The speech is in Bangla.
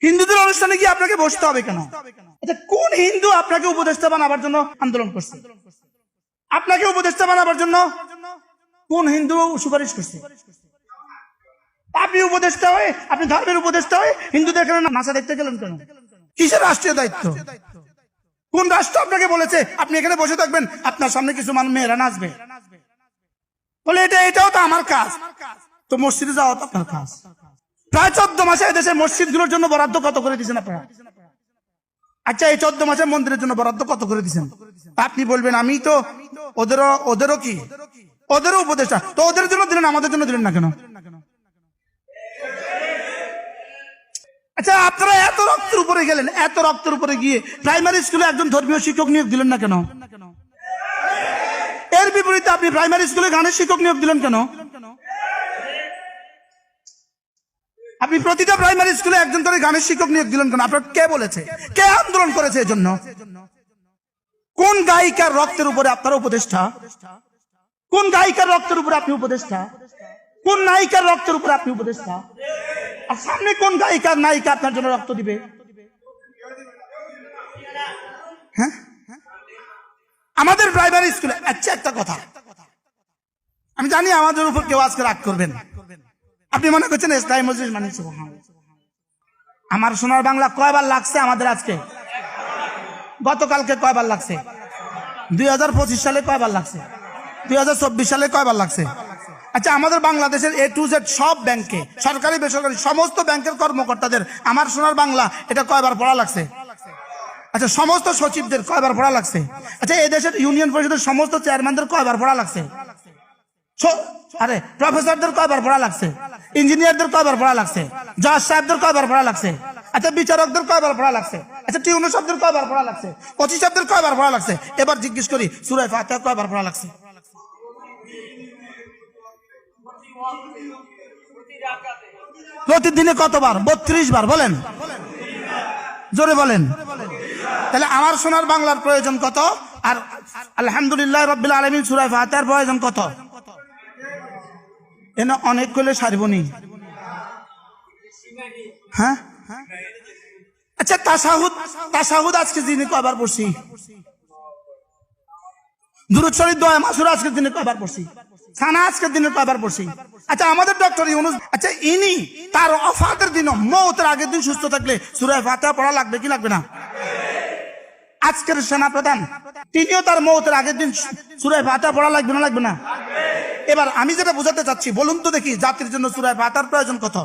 হিন্দুদের অনুষ্ঠানে গিয়ে আপনাকে বসতে হবে কেন? আচ্ছা, কোন হিন্দু আপনাকে উপদেষ্টা বানাবার জন্য আন্দোলন করছে? আপনাকে উপদেষ্টা বানাবার জন্য কোন হিন্দু সুপারিশ করছে? আপনি উপদেষ্টা হয়ে, আপনি ধর্মের উপদেষ্টা হয়ে হিন্দুদের এখানে নাচা দেখতে গেলেন কেন? কিসের রাষ্ট্রীয় দায়িত্ব? কোন রাষ্ট্র আপনাকে বলেছে আপনি এখানে বসে থাকবেন, আপনার সামনে কিছু মানুষ মেয়েরা নাচবে? বলে এটাও তো আমার কাজ। তো মসজিদে যাওয়া তো আপনার কাজ। প্রায় 14 মাসে এদেশের মসজিদ গুলোর জন্য বরাদ্দ কত করে দিচ্ছেন আপনারা? আচ্ছা, এই 14 মাসে মন্দিরের জন্য বরাদ্দ কত করে দিচ্ছেন? আপনি বলবেন আমি তো ওদেরও কি, ওদেরও উপদেষ্টা। তো ওদের জন্য দিলেন, আমাদের জন্য দিলেন না কেন? আচ্ছা, আপনারা এত রক্তের উপরে গেলেন, এত রক্তের উপরে গিয়ে প্রাইমারি স্কুলে একজন ধর্মীয় শিক্ষক নিয়োগ দিলেন না কেন? এর বিপরীতে আপনি প্রাইমারি স্কুলে গানের শিক্ষক নিয়োগ দিলেন কেন? আপনি প্রতিটা প্রাইমারি স্কুলে একজন করে গানের শিক্ষক নিয়োগ দিলেন কেন? আপনার কে বলেছে? কে আন্দোলন করেছে এর জন্য? কোন গায়িকার রক্তের উপরে আপনার উপদেষ্টা? কোন গায়িকার রক্তের উপরে আপনি উপদেষ্টা? কোন নায়িকার রক্তের উপরে আপনি উপদেষ্টা? আর সামনে কোন গায়িকার নায়িকা আপনার জন্য রক্ত দিবে? হ্যাঁ, আমাদের প্রাইমারি স্কুলে। আচ্ছা, একটা কথা, আমি জানি আমাদের উপর কেউ আজকে রাগ করবেন। আপনি মনে করছেন ইসলামী মজলিস মানে আমার সোনার বাংলা কয়বার লাগছে আমাদের? আজকে, গতকালকে কয়বার লাগছে? 2025 সালে কয়বার লাগছে? 2024 সালে কয়বার লাগছে? আচ্ছা, আমাদের বাংলাদেশের A to Z সব ব্যাংকে, সরকারি বেসরকারি সমস্ত ব্যাংকের কর্মকর্তাদের আমার সোনার বাংলা এটা কয়বার পড়া লাগছে? আচ্ছা, সমস্ত সচিবদের কয়বার পড়া লাগছে? আচ্ছা, এই দেশের ইউনিয়ন পরিষদের সমস্ত চেয়ারম্যানদের কয়বার পড়া লাগছে? আরে প্রফেসরদের কয়বার পড়া লাগছে? ইঞ্জিনিয়ারদের কয়বার পড়া লাগছে? জজ সাহেবদের কয়বার পড়া লাগছে? আচ্ছা, বিচারকদের কয়বার পড়া লাগছে? আচ্ছা, টিউনো সাহেবদের কয়বার পড়া লাগছে? ওসি সাহেবদের কয়বার পড়া লাগছে? এবার জিজ্ঞেস করি, সূরা ফাতিহা কয়বার পড়া লাগছে? প্রতিদিনে কতবার? 32 বার। বলেন, জোরে বলেন। তাহলে আমার সোনার বাংলার প্রয়োজন কত? আর আলহামদুলিল্লাহ রাব্বিল আলামিন সূরা ফাতিহার প্রয়োজন কত? এনে অনেক করলে সারবনি। হ্যাঁ, আচ্ছা, তাশাহুদ আজকে দিনে কয়বার পড়ছি? দুরূদ শরীফ দোয়া মাসুরা আজকের দিনে কয়বার পড়ছি? সানা আজকের দিনে কয়বার পড়ছি? আচ্ছা, আমাদের ডক্টর ইউনূস, আচ্ছা, ইনি তার ওফাতের দিন, মওতের আগের দিন সুস্থ থাকলে সূরা ফাতিহা পড়া লাগবে কি লাগবে না? আজকের সেনাপ্রধান তিনিও তার মওতের আগের দিন সূরা ফাতিহা পড়া লাগবে না লাগবে না? এবার আমি যেটা বোঝাতে চাচ্ছি, বলুন তো দেখি, জাতির জন্য সূরা ফাতিহার প্রয়োজন কত?